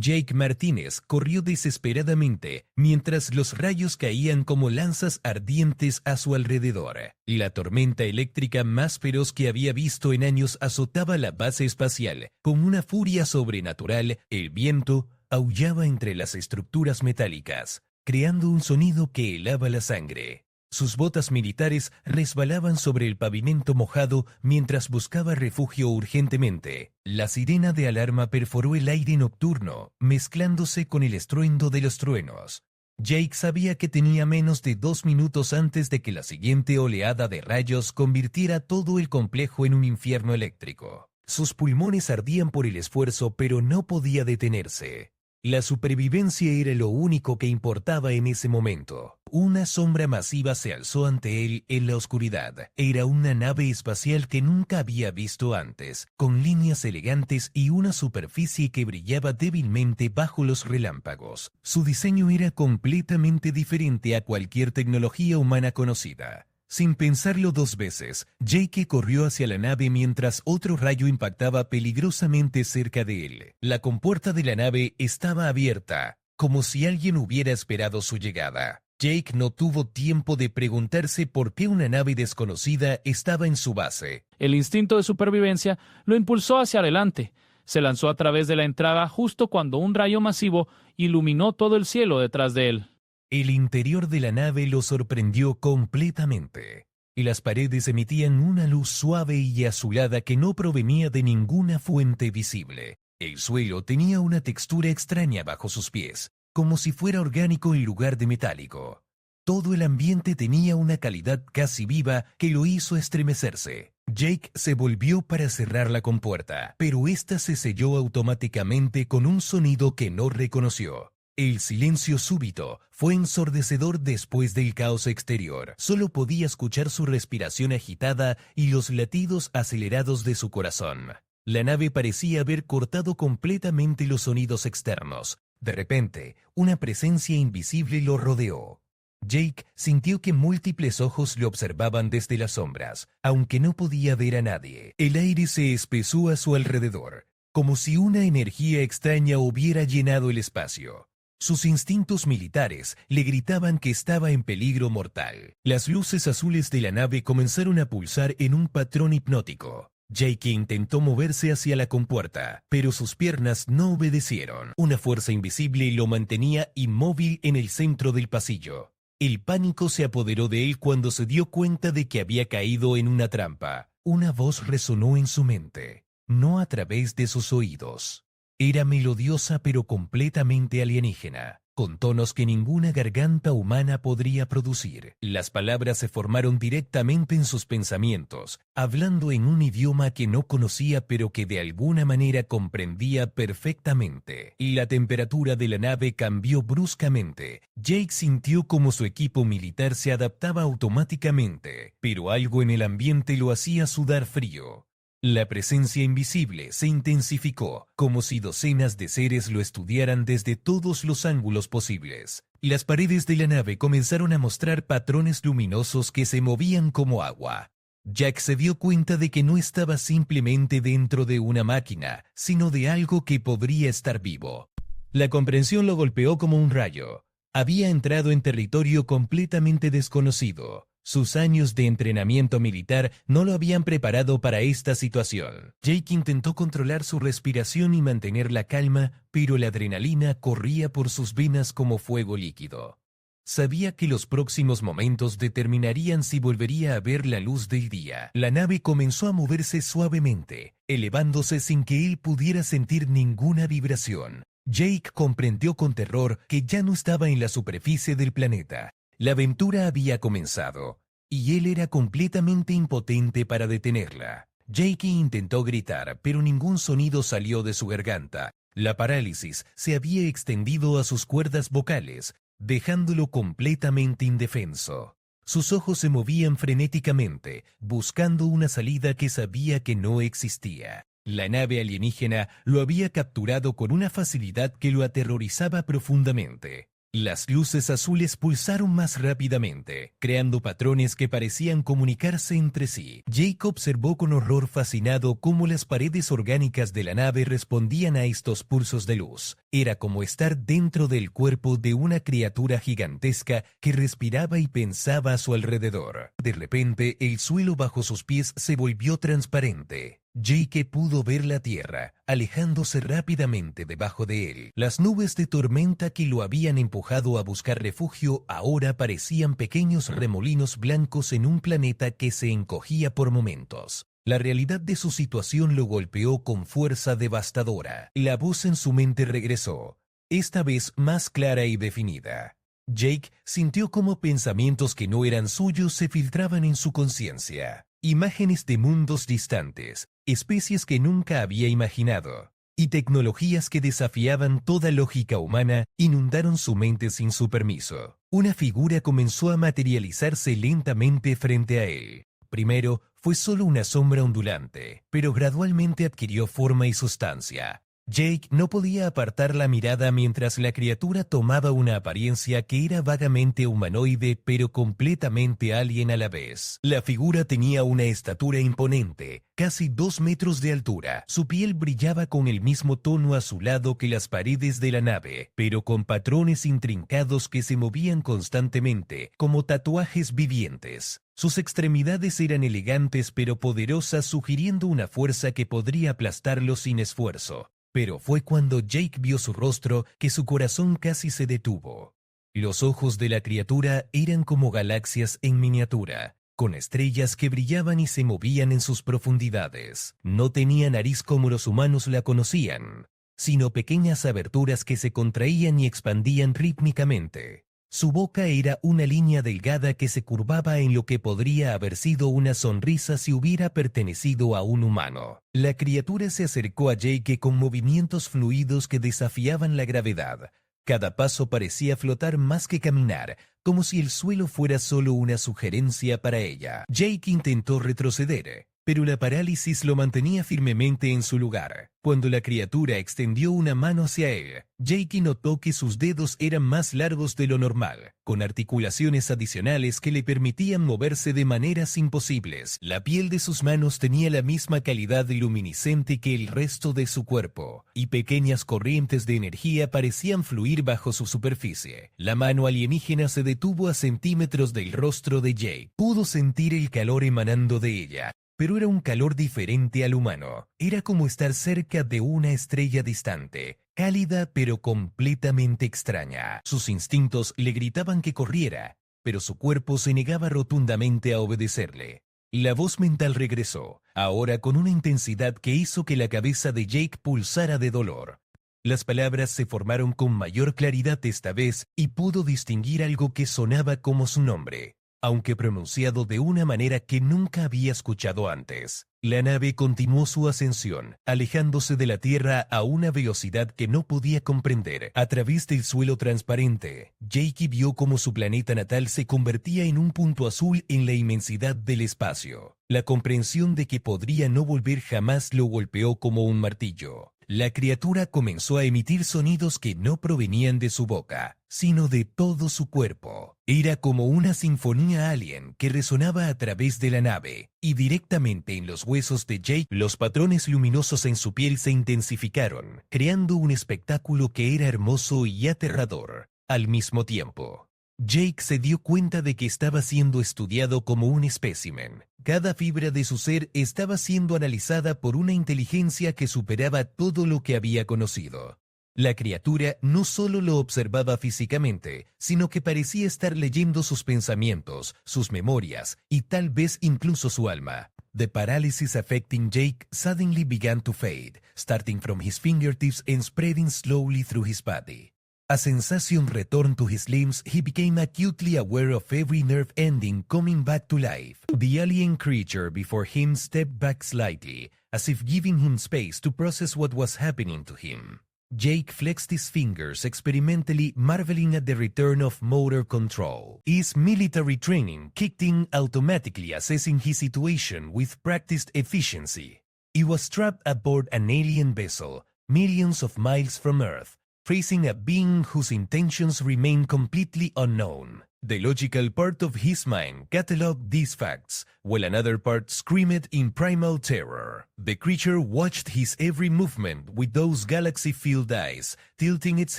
Jake Martínez corrió desesperadamente mientras los rayos caían como lanzas ardientes a su alrededor. La tormenta eléctrica más feroz que había visto en años azotaba la base espacial. Con una furia sobrenatural, el viento aullaba entre las estructuras metálicas, creando un sonido que helaba la sangre. Sus botas militares resbalaban sobre el pavimento mojado mientras buscaba refugio urgentemente. La sirena de alarma perforó el aire nocturno, mezclándose con el estruendo de los truenos. Jake sabía que tenía menos de 2 minutos antes de que la siguiente oleada de rayos convirtiera todo el complejo en un infierno eléctrico. Sus pulmones ardían por el esfuerzo, pero no podía detenerse. La supervivencia era lo único que importaba en ese momento. Una sombra masiva se alzó ante él en la oscuridad. Era una nave espacial que nunca había visto antes, con líneas elegantes y una superficie que brillaba débilmente bajo los relámpagos. Su diseño era completamente diferente a cualquier tecnología humana conocida. Sin pensarlo 2 veces, Jake corrió hacia la nave mientras otro rayo impactaba peligrosamente cerca de él. La compuerta de la nave estaba abierta, como si alguien hubiera esperado su llegada. Jake no tuvo tiempo de preguntarse por qué una nave desconocida estaba en su base. El instinto de supervivencia lo impulsó hacia adelante. Se lanzó a través de la entrada justo cuando un rayo masivo iluminó todo el cielo detrás de él. El interior de la nave lo sorprendió completamente, y las paredes emitían una luz suave y azulada que no provenía de ninguna fuente visible. El suelo tenía una textura extraña bajo sus pies, como si fuera orgánico en lugar de metálico. Todo el ambiente tenía una calidad casi viva que lo hizo estremecerse. Jake se volvió para cerrar la compuerta, pero ésta se selló automáticamente con un sonido que no reconoció. El silencio súbito fue ensordecedor después del caos exterior. Solo podía escuchar su respiración agitada y los latidos acelerados de su corazón. La nave parecía haber cortado completamente los sonidos externos. De repente, una presencia invisible lo rodeó. Jake sintió que múltiples ojos le observaban desde las sombras, aunque no podía ver a nadie. El aire se espesó a su alrededor, como si una energía extraña hubiera llenado el espacio. Sus instintos militares le gritaban que estaba en peligro mortal. Las luces azules de la nave comenzaron a pulsar en un patrón hipnótico. Jake intentó moverse hacia la compuerta, pero sus piernas no obedecieron. Una fuerza invisible lo mantenía inmóvil en el centro del pasillo. El pánico se apoderó de él cuando se dio cuenta de que había caído en una trampa. Una voz resonó en su mente, no a través de sus oídos. Era melodiosa pero completamente alienígena, con tonos que ninguna garganta humana podría producir. Las palabras se formaron directamente en sus pensamientos, hablando en un idioma que no conocía pero que de alguna manera comprendía perfectamente. La temperatura de la nave cambió bruscamente. Jake sintió como su equipo militar se adaptaba automáticamente, pero algo en el ambiente lo hacía sudar frío. La presencia invisible se intensificó, como si docenas de seres lo estudiaran desde todos los ángulos posibles. Las paredes de la nave comenzaron a mostrar patrones luminosos que se movían como agua. Jack se dio cuenta de que no estaba simplemente dentro de una máquina, sino de algo que podría estar vivo. La comprensión lo golpeó como un rayo. Había entrado en territorio completamente desconocido. Sus años de entrenamiento militar no lo habían preparado para esta situación. Jake intentó controlar su respiración y mantener la calma, pero la adrenalina corría por sus venas como fuego líquido. Sabía que los próximos momentos determinarían si volvería a ver la luz del día. La nave comenzó a moverse suavemente, elevándose sin que él pudiera sentir ninguna vibración. Jake comprendió con terror que ya no estaba en la superficie del planeta. La aventura había comenzado, y él era completamente impotente para detenerla. Jake intentó gritar, pero ningún sonido salió de su garganta. La parálisis se había extendido a sus cuerdas vocales, dejándolo completamente indefenso. Sus ojos se movían frenéticamente, buscando una salida que sabía que no existía. La nave alienígena lo había capturado con una facilidad que lo aterrorizaba profundamente. Las luces azules pulsaron más rápidamente, creando patrones que parecían comunicarse entre sí. Jake observó con horror fascinado cómo las paredes orgánicas de la nave respondían a estos pulsos de luz. Era como estar dentro del cuerpo de una criatura gigantesca que respiraba y pensaba a su alrededor. De repente, el suelo bajo sus pies se volvió transparente. Jake pudo ver la tierra, alejándose rápidamente debajo de él. Las nubes de tormenta que lo habían empujado a buscar refugio ahora parecían pequeños remolinos blancos en un planeta que se encogía por momentos. La realidad de su situación lo golpeó con fuerza devastadora. La voz en su mente regresó, esta vez más clara y definida. Jake sintió como pensamientos que no eran suyos se filtraban en su conciencia. Imágenes de mundos distantes, especies que nunca había imaginado, y tecnologías que desafiaban toda lógica humana inundaron su mente sin su permiso. Una figura comenzó a materializarse lentamente frente a él. Primero fue solo una sombra ondulante, pero gradualmente adquirió forma y sustancia. Jake no podía apartar la mirada mientras la criatura tomaba una apariencia que era vagamente humanoide pero completamente alien a la vez. La figura tenía una estatura imponente, casi 2 metros de altura. Su piel brillaba con el mismo tono azulado que las paredes de la nave, pero con patrones intrincados que se movían constantemente, como tatuajes vivientes. Sus extremidades eran elegantes pero poderosas, sugiriendo una fuerza que podría aplastarlo sin esfuerzo. Pero fue cuando Jake vio su rostro que su corazón casi se detuvo. Los ojos de la criatura eran como galaxias en miniatura, con estrellas que brillaban y se movían en sus profundidades. No tenía nariz como los humanos la conocían, sino pequeñas aberturas que se contraían y expandían rítmicamente. Su boca era una línea delgada que se curvaba en lo que podría haber sido una sonrisa si hubiera pertenecido a un humano. La criatura se acercó a Jake con movimientos fluidos que desafiaban la gravedad. Cada paso parecía flotar más que caminar, como si el suelo fuera solo una sugerencia para ella. Jake intentó retroceder, pero la parálisis lo mantenía firmemente en su lugar. Cuando la criatura extendió una mano hacia él, Jake notó que sus dedos eran más largos de lo normal, con articulaciones adicionales que le permitían moverse de maneras imposibles. La piel de sus manos tenía la misma calidad luminiscente que el resto de su cuerpo, y pequeñas corrientes de energía parecían fluir bajo su superficie. La mano alienígena se detuvo a centímetros del rostro de Jake. Pudo sentir el calor emanando de ella. Pero era un calor diferente al humano. Era como estar cerca de una estrella distante, cálida pero completamente extraña. Sus instintos le gritaban que corriera, pero su cuerpo se negaba rotundamente a obedecerle. La voz mental regresó, ahora con una intensidad que hizo que la cabeza de Jake pulsara de dolor. Las palabras se formaron con mayor claridad esta vez y pudo distinguir algo que sonaba como su nombre, aunque pronunciado de una manera que nunca había escuchado antes. La nave continuó su ascensión, alejándose de la Tierra a una velocidad que no podía comprender. A través del suelo transparente, Jake vio cómo su planeta natal se convertía en un punto azul en la inmensidad del espacio. La comprensión de que podría no volver jamás lo golpeó como un martillo. La criatura comenzó a emitir sonidos que no provenían de su boca, sino de todo su cuerpo. Era como una sinfonía alien que resonaba a través de la nave, y directamente en los huesos de Jake, los patrones luminosos en su piel se intensificaron, creando un espectáculo que era hermoso y aterrador al mismo tiempo. Jake se dio cuenta de que estaba siendo estudiado como un espécimen. Cada fibra de su ser estaba siendo analizada por una inteligencia que superaba todo lo que había conocido. La criatura no solo lo observaba físicamente, sino que parecía estar leyendo sus pensamientos, sus memorias y tal vez incluso su alma. The paralysis affecting Jake suddenly began to fade, starting from his fingertips and spreading slowly through his body. A sensation returned to his limbs. He became acutely aware of every nerve ending coming back to life. The alien creature before him stepped back slightly, as if giving him space to process what was happening to him. Jake flexed his fingers experimentally, marveling at the return of motor control. His military training kicked in automatically, assessing his situation with practiced efficiency. He was trapped aboard an alien vessel, millions of miles from Earth, facing a being whose intentions remain completely unknown. The logical part of his mind cataloged these facts, while another part screamed in primal terror. The creature watched his every movement with those galaxy-filled eyes, tilting its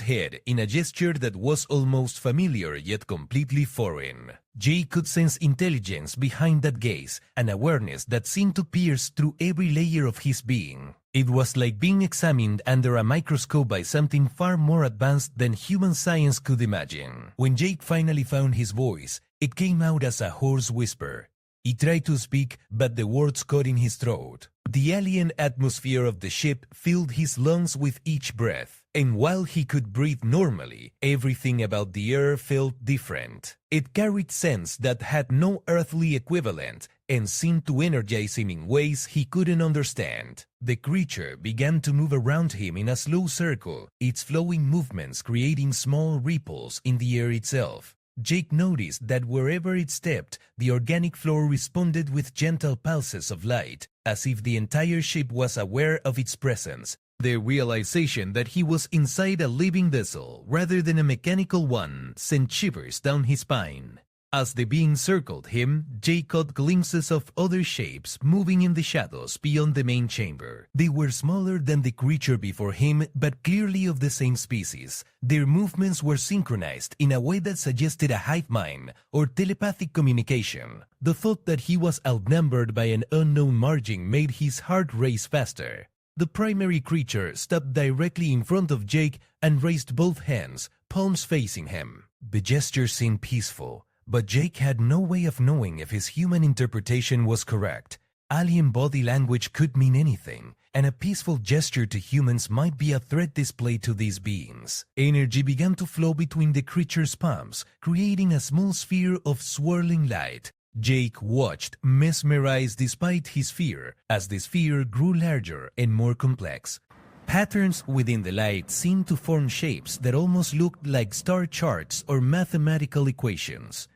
head in a gesture that was almost familiar yet completely foreign. Jake could sense intelligence behind that gaze, an awareness that seemed to pierce through every layer of his being. It was like being examined under a microscope by something far more advanced than human science could imagine. When Jake finally found his voice, it came out as a hoarse whisper. He tried to speak, but the words caught in his throat. The alien atmosphere of the ship filled his lungs with each breath, and while he could breathe normally, everything about the air felt different. It carried scents that had no earthly equivalent, and seemed to energize him in ways he couldn't understand. The creature began to move around him in a slow circle, its flowing movements creating small ripples in the air itself. Jake noticed that wherever it stepped, the organic floor responded with gentle pulses of light, as if the entire ship was aware of its presence. The realization that he was inside a living vessel rather than a mechanical one sent shivers down his spine. As the being circled him, Jake caught glimpses of other shapes moving in the shadows beyond the main chamber. They were smaller than the creature before him, but clearly of the same species. Their movements were synchronized in a way that suggested a hive mind or telepathic communication. The thought that he was outnumbered by an unknown margin made his heart race faster. The primary creature stopped directly in front of Jake and raised both hands, palms facing him. The gesture seemed peaceful, but Jake had no way of knowing if his human interpretation was correct. Alien body language could mean anything, and a peaceful gesture to humans might be a threat displayed to these beings. Energy began to flow between the creature's palms, creating a small sphere of swirling light. Jake watched, mesmerized despite his fear, as the sphere grew larger and more complex. Patterns within the light seemed to form shapes that almost looked like star charts or mathematical equations.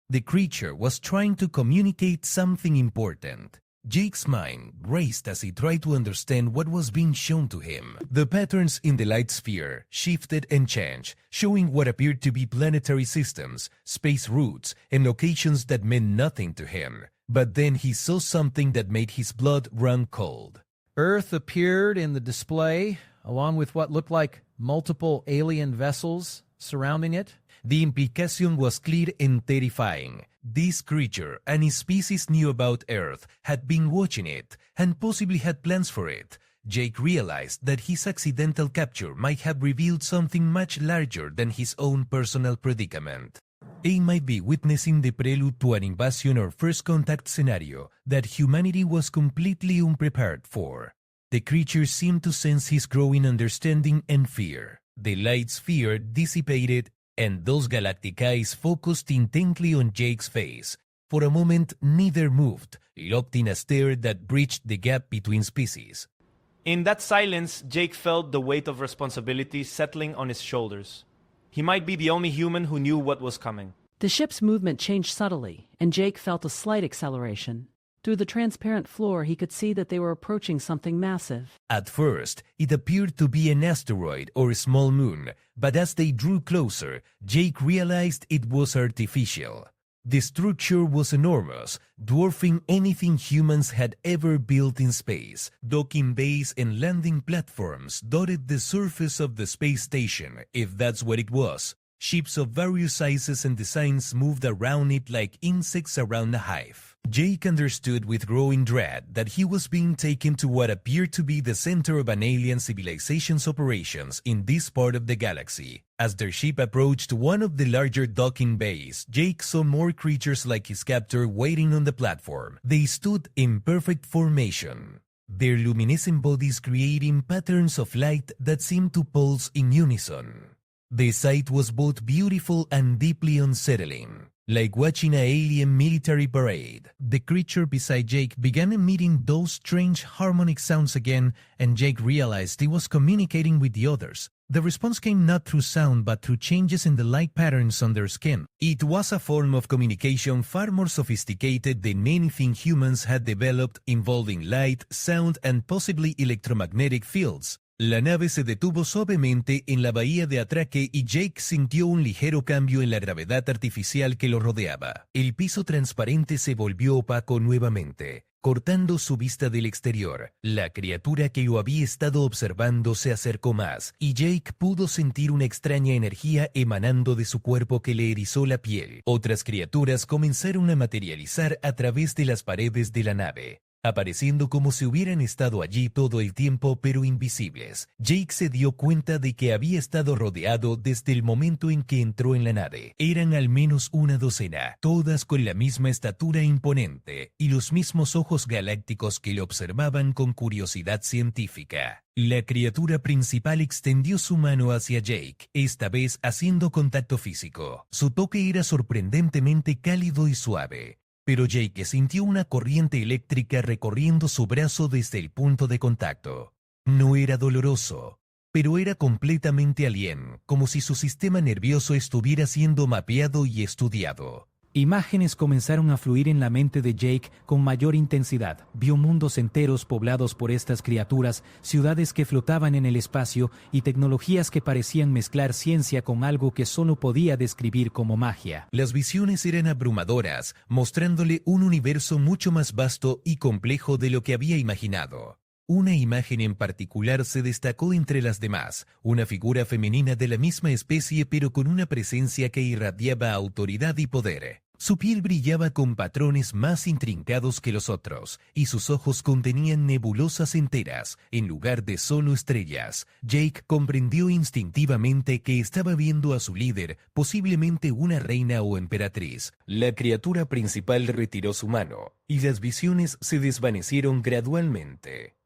The creature was trying to communicate something important. Jake's mind raced as he tried to understand what was being shown to him. The patterns in the light sphere shifted and changed, showing what appeared to be planetary systems, space routes, and locations that meant nothing to him. But then he saw something that made his blood run cold. Earth appeared in the display, along with what looked like multiple alien vessels surrounding it. The implication was clear and terrifying. This creature and his species knew about Earth, had been watching it, and possibly had plans for it. Jake realized that his accidental capture might have revealed something much larger than his own personal predicament. He might be witnessing the prelude to an invasion or first contact scenario that humanity was completely unprepared for. The creature seemed to sense his growing understanding and fear. The light sphere dissipated, and those galactic eyes focused intently on Jake's face. For a moment, neither moved, locked in a stare that bridged the gap between species. In that silence, Jake felt the weight of responsibility settling on his shoulders. He might be the only human who knew what was coming. The ship's movement changed subtly, and Jake felt a slight acceleration. Through the transparent floor, he could see that they were approaching something massive. At first, it appeared to be an asteroid or a small moon, but as they drew closer, Jake realized it was artificial. The structure was enormous, dwarfing anything humans had ever built in space. Docking bays and landing platforms dotted the surface of the space station, if that's what it was. Ships of various sizes and designs moved around it like insects around a hive. Jake understood with growing dread that he was being taken to what appeared to be the center of an alien civilization's operations in this part of the galaxy. As their ship approached one of the larger docking bays, Jake saw more creatures like his captor waiting on the platform. They stood in perfect formation, their luminescent bodies creating patterns of light that seemed to pulse in unison. The sight was both beautiful and deeply unsettling, like watching an alien military parade. The creature beside Jake began emitting those strange harmonic sounds again, and Jake realized he was communicating with the others. The response came not through sound but through changes in the light patterns on their skin. It was a form of communication far more sophisticated than anything humans had developed, involving light, sound, and possibly electromagnetic fields. La nave se detuvo suavemente en la bahía de atraque y Jake sintió un ligero cambio en la gravedad artificial que lo rodeaba. El piso transparente se volvió opaco nuevamente, cortando su vista del exterior. La criatura que lo había estado observando se acercó más, y Jake pudo sentir una extraña energía emanando de su cuerpo que le erizó la piel. Otras criaturas comenzaron a materializar a través de las paredes de la nave, apareciendo como si hubieran estado allí todo el tiempo pero invisibles. Jake se dio cuenta de que había estado rodeado desde el momento en que entró en la nave. Eran al menos una docena, todas con la misma estatura imponente y los mismos ojos galácticos que lo observaban con curiosidad científica. La criatura principal extendió su mano hacia Jake, esta vez haciendo contacto físico. Su toque era sorprendentemente cálido y suave, pero Jake sintió una corriente eléctrica recorriendo su brazo desde el punto de contacto. No era doloroso, pero era completamente alien, como si su sistema nervioso estuviera siendo mapeado y estudiado. Imágenes comenzaron a fluir en la mente de Jake con mayor intensidad. Vio mundos enteros poblados por estas criaturas, ciudades que flotaban en el espacio y tecnologías que parecían mezclar ciencia con algo que solo podía describir como magia. Las visiones eran abrumadoras, mostrándole un universo mucho más vasto y complejo de lo que había imaginado. Una imagen en particular se destacó entre las demás, una figura femenina de la misma especie pero con una presencia que irradiaba autoridad y poder. Su piel brillaba con patrones más intrincados que los otros, y sus ojos contenían nebulosas enteras, en lugar de solo estrellas. Jake comprendió instintivamente que estaba viendo a su líder, posiblemente una reina o emperatriz. La criatura principal retiró su mano, y las visiones se desvanecieron gradualmente.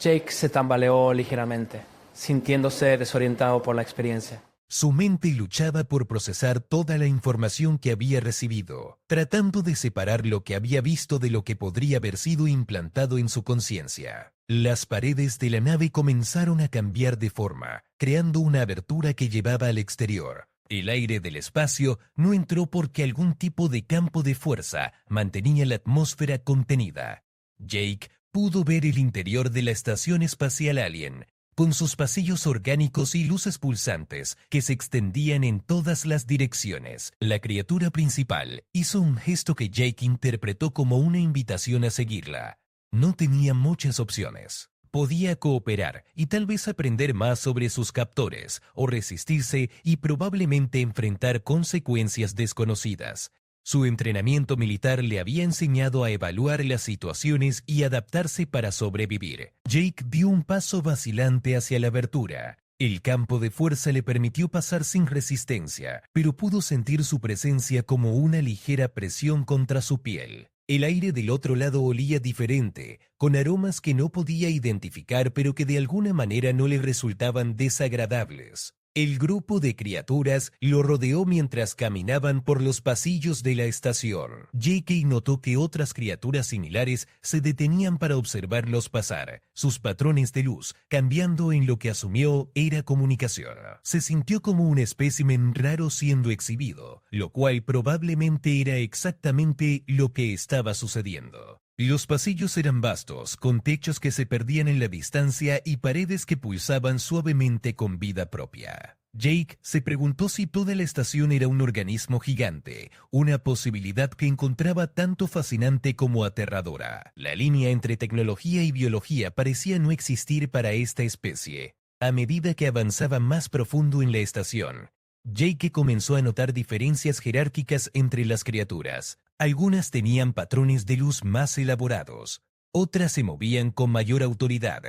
Jake se tambaleó ligeramente, sintiéndose desorientado por la experiencia. Su mente luchaba por procesar toda la información que había recibido, tratando de separar lo que había visto de lo que podría haber sido implantado en su conciencia. Las paredes de la nave comenzaron a cambiar de forma, creando una abertura que llevaba al exterior. El aire del espacio no entró porque algún tipo de campo de fuerza mantenía la atmósfera contenida. Jake pudo ver el interior de la estación espacial Alien, con sus pasillos orgánicos y luces pulsantes que se extendían en todas las direcciones. La criatura principal hizo un gesto que Jake interpretó como una invitación a seguirla. No tenía muchas opciones. Podía cooperar y tal vez aprender más sobre sus captores, o resistirse y probablemente enfrentar consecuencias desconocidas. Su entrenamiento militar le había enseñado a evaluar las situaciones y adaptarse para sobrevivir. Jake dio un paso vacilante hacia la abertura. El campo de fuerza le permitió pasar sin resistencia, pero pudo sentir su presencia como una ligera presión contra su piel. El aire del otro lado olía diferente, con aromas que no podía identificar pero que de alguna manera no le resultaban desagradables. El grupo de criaturas lo rodeó mientras caminaban por los pasillos de la estación. Jake notó que otras criaturas similares se detenían para observarlos pasar, sus patrones de luz cambiando en lo que asumió era comunicación. Se sintió como un espécimen raro siendo exhibido, lo cual probablemente era exactamente lo que estaba sucediendo. Los pasillos eran vastos, con techos que se perdían en la distancia y paredes que pulsaban suavemente con vida propia. Jake se preguntó si toda la estación era un organismo gigante, una posibilidad que encontraba tanto fascinante como aterradora. La línea entre tecnología y biología parecía no existir para esta especie. A medida que avanzaba más profundo en la estación, Jake comenzó a notar diferencias jerárquicas entre las criaturas. Algunas tenían patrones de luz más elaborados, otras se movían con mayor autoridad,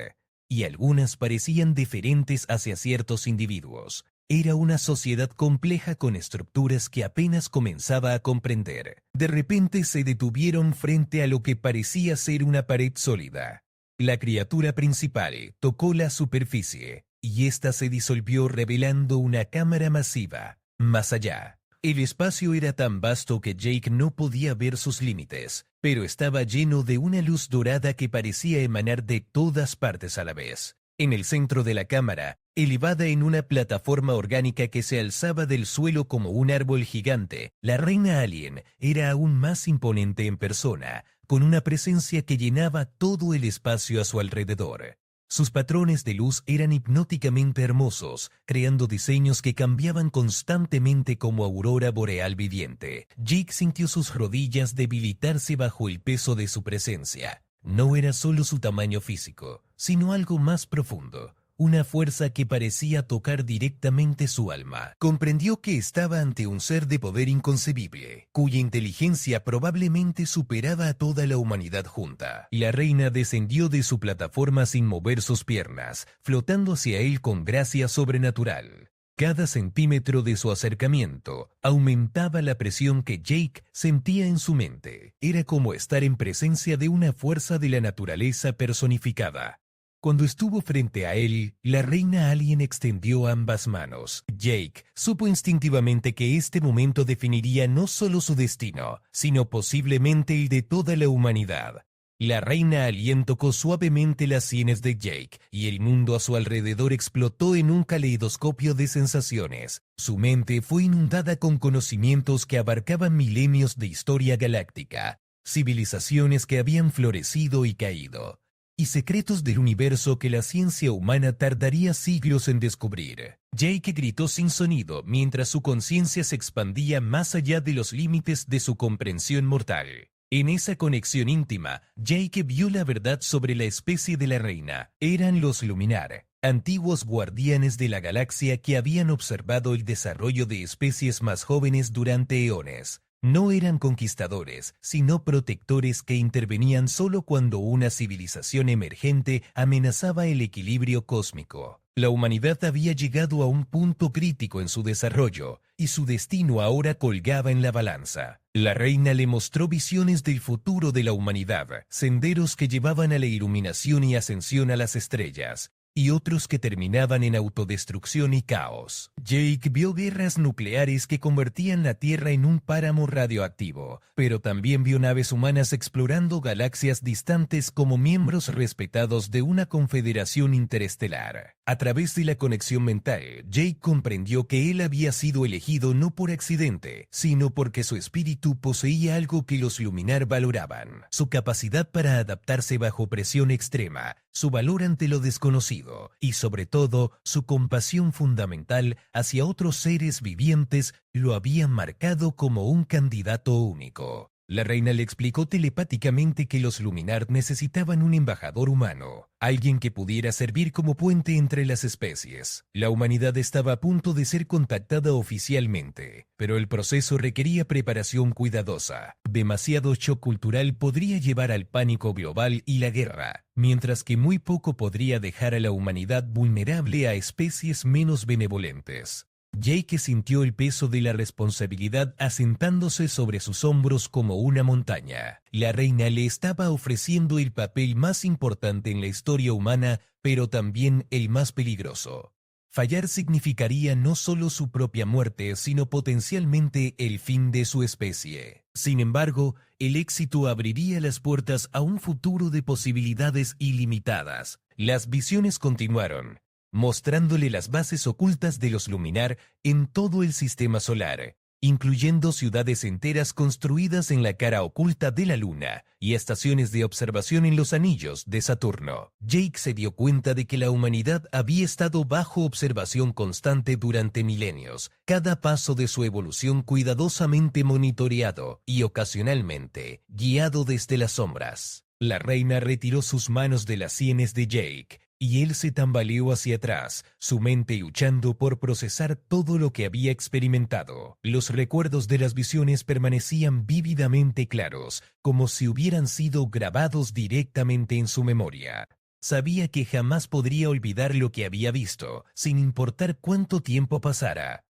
y algunas parecían diferentes hacia ciertos individuos. Era una sociedad compleja con estructuras que apenas comenzaba a comprender. De repente se detuvieron frente a lo que parecía ser una pared sólida. La criatura principal tocó la superficie, y ésta se disolvió revelando una cámara masiva. Más allá, el espacio era tan vasto que Jake no podía ver sus límites, pero estaba lleno de una luz dorada que parecía emanar de todas partes a la vez. En el centro de la cámara, elevada en una plataforma orgánica que se alzaba del suelo como un árbol gigante, la reina alien era aún más imponente en persona, con una presencia que llenaba todo el espacio a su alrededor. Sus patrones de luz eran hipnóticamente hermosos, creando diseños que cambiaban constantemente como aurora boreal viviente. Jake sintió sus rodillas debilitarse bajo el peso de su presencia. No era solo su tamaño físico, sino algo más profundo. Una fuerza que parecía tocar directamente su alma. Comprendió que estaba ante un ser de poder inconcebible, cuya inteligencia probablemente superaba a toda la humanidad junta. La reina descendió de su plataforma sin mover sus piernas, flotando hacia él con gracia sobrenatural. Cada centímetro de su acercamiento aumentaba la presión que Jake sentía en su mente. Era como estar en presencia de una fuerza de la naturaleza personificada. Cuando estuvo frente a él, la reina alien extendió ambas manos. Jake supo instintivamente que este momento definiría no solo su destino, sino posiblemente el de toda la humanidad. La reina alien tocó suavemente las sienes de Jake, y el mundo a su alrededor explotó en un caleidoscopio de sensaciones. Su mente fue inundada con conocimientos que abarcaban milenios de historia galáctica, civilizaciones que habían florecido y caído, y secretos del universo que la ciencia humana tardaría siglos en descubrir. Jake gritó sin sonido mientras su conciencia se expandía más allá de los límites de su comprensión mortal. En esa conexión íntima, Jake vio la verdad sobre la especie de la reina. Eran los Luminar, antiguos guardianes de la galaxia que habían observado el desarrollo de especies más jóvenes durante eones. No eran conquistadores, sino protectores que intervenían solo cuando una civilización emergente amenazaba el equilibrio cósmico. La humanidad había llegado a un punto crítico en su desarrollo, y su destino ahora colgaba en la balanza. La reina le mostró visiones del futuro de la humanidad, senderos que llevaban a la iluminación y ascensión a las estrellas, y otros que terminaban en autodestrucción y caos. Jake vio guerras nucleares que convertían la Tierra en un páramo radioactivo, pero también vio naves humanas explorando galaxias distantes como miembros respetados de una confederación interestelar. A través de la conexión mental, Jake comprendió que él había sido elegido no por accidente, sino porque su espíritu poseía algo que los Luminar valoraban: su capacidad para adaptarse bajo presión extrema, su valor ante lo desconocido y, sobre todo, su compasión fundamental hacia otros seres vivientes lo habían marcado como un candidato único. La reina le explicó telepáticamente que los Luminar necesitaban un embajador humano, alguien que pudiera servir como puente entre las especies. La humanidad estaba a punto de ser contactada oficialmente, pero el proceso requería preparación cuidadosa. Demasiado shock cultural podría llevar al pánico global y la guerra, mientras que muy poco podría dejar a la humanidad vulnerable a especies menos benevolentes. Jake sintió el peso de la responsabilidad asentándose sobre sus hombros como una montaña. La reina le estaba ofreciendo el papel más importante en la historia humana, pero también el más peligroso. Fallar significaría no solo su propia muerte, sino potencialmente el fin de su especie. Sin embargo, el éxito abriría las puertas a un futuro de posibilidades ilimitadas. Las visiones continuaron, mostrándole las bases ocultas de los Luminar en todo el sistema solar, incluyendo ciudades enteras construidas en la cara oculta de la Luna y estaciones de observación en los anillos de Saturno. Jake se dio cuenta de que la humanidad había estado bajo observación constante durante milenios, cada paso de su evolución cuidadosamente monitoreado y ocasionalmente guiado desde las sombras. La reina retiró sus manos de las sienes de Jake, y él se tambaleó hacia atrás, su mente luchando por procesar todo lo que había experimentado. Los recuerdos de las visiones permanecían vívidamente claros, como si hubieran sido grabados directamente en su memoria. Sabía que jamás podría olvidar lo que había visto, sin importar cuánto tiempo pasara.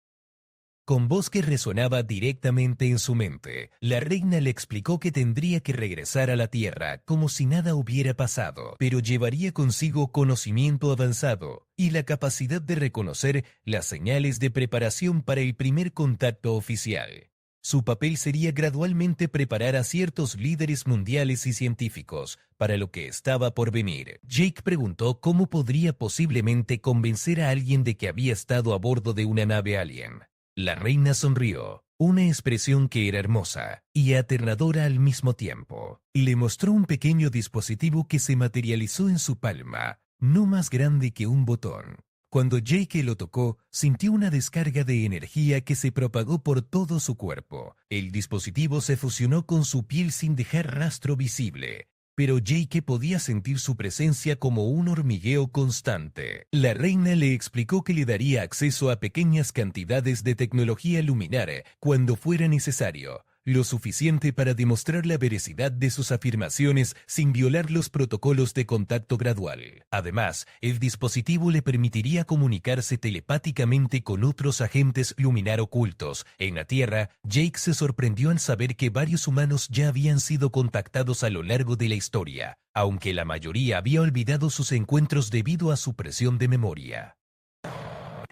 Con voz que resonaba directamente en su mente, la reina le explicó que tendría que regresar a la Tierra como si nada hubiera pasado, pero llevaría consigo conocimiento avanzado y la capacidad de reconocer las señales de preparación para el primer contacto oficial. Su papel sería gradualmente preparar a ciertos líderes mundiales y científicos para lo que estaba por venir. Jake preguntó cómo podría posiblemente convencer a alguien de que había estado a bordo de una nave alien. La reina sonrió, una expresión que era hermosa y aterradora al mismo tiempo. Le mostró un pequeño dispositivo que se materializó en su palma, no más grande que un botón. Cuando Jake lo tocó, sintió una descarga de energía que se propagó por todo su cuerpo. El dispositivo se fusionó con su piel sin dejar rastro visible, pero Jake podía sentir su presencia como un hormigueo constante. La reina le explicó que le daría acceso a pequeñas cantidades de tecnología luminar cuando fuera necesario, lo suficiente para demostrar la veracidad de sus afirmaciones sin violar los protocolos de contacto gradual. Además, el dispositivo le permitiría comunicarse telepáticamente con otros agentes luminar ocultos. En la Tierra, Jake se sorprendió al saber que varios humanos ya habían sido contactados a lo largo de la historia, aunque la mayoría había olvidado sus encuentros debido a su presión de memoria.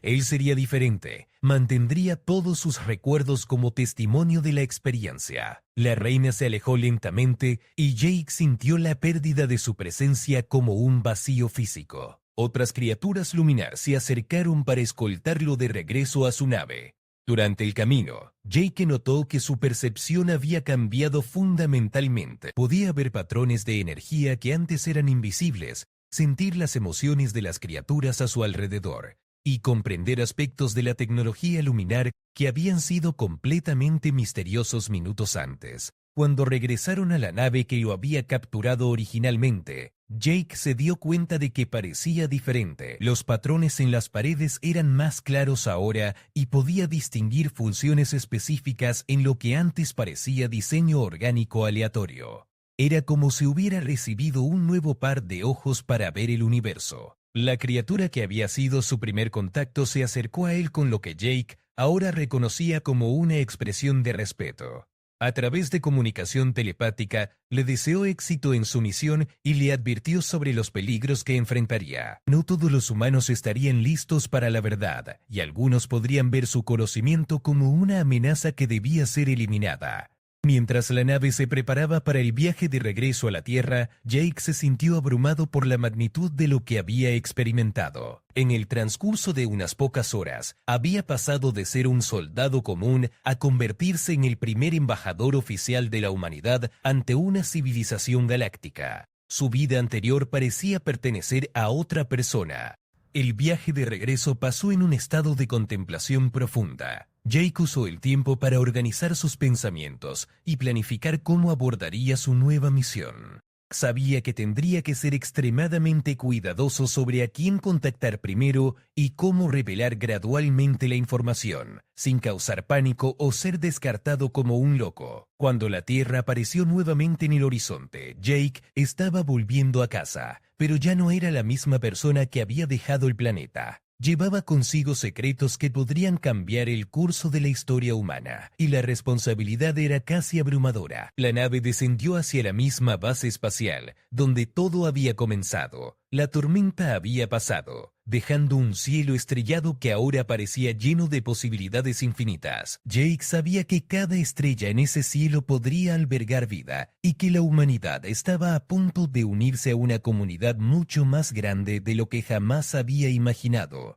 Él sería diferente, mantendría todos sus recuerdos como testimonio de la experiencia. La reina se alejó lentamente y Jake sintió la pérdida de su presencia como un vacío físico. Otras criaturas luminar se acercaron para escoltarlo de regreso a su nave. Durante el camino, Jake notó que su percepción había cambiado fundamentalmente. Podía ver patrones de energía que antes eran invisibles, sentir las emociones de las criaturas a su alrededor y comprender aspectos de la tecnología luminar que habían sido completamente misteriosos minutos antes. Cuando regresaron a la nave que lo había capturado originalmente, Jake se dio cuenta de que parecía diferente. Los patrones en las paredes eran más claros ahora y podía distinguir funciones específicas en lo que antes parecía diseño orgánico aleatorio. Era como si hubiera recibido un nuevo par de ojos para ver el universo. La criatura que había sido su primer contacto se acercó a él con lo que Jake ahora reconocía como una expresión de respeto. A través de comunicación telepática, le deseó éxito en su misión y le advirtió sobre los peligros que enfrentaría. No todos los humanos estarían listos para la verdad, y algunos podrían ver su conocimiento como una amenaza que debía ser eliminada. Mientras la nave se preparaba para el viaje de regreso a la Tierra, Jake se sintió abrumado por la magnitud de lo que había experimentado. En el transcurso de unas pocas horas, había pasado de ser un soldado común a convertirse en el primer embajador oficial de la humanidad ante una civilización galáctica. Su vida anterior parecía pertenecer a otra persona. El viaje de regreso pasó en un estado de contemplación profunda. Jake usó el tiempo para organizar sus pensamientos y planificar cómo abordaría su nueva misión. Sabía que tendría que ser extremadamente cuidadoso sobre a quién contactar primero y cómo revelar gradualmente la información, sin causar pánico o ser descartado como un loco. Cuando la Tierra apareció nuevamente en el horizonte, Jake estaba volviendo a casa, pero ya no era la misma persona que había dejado el planeta. Llevaba consigo secretos que podrían cambiar el curso de la historia humana, y la responsabilidad era casi abrumadora. La nave descendió hacia la misma base espacial, donde todo había comenzado. La tormenta había pasado, dejando un cielo estrellado que ahora parecía lleno de posibilidades infinitas. Jake sabía que cada estrella en ese cielo podría albergar vida, y que la humanidad estaba a punto de unirse a una comunidad mucho más grande de lo que jamás había imaginado.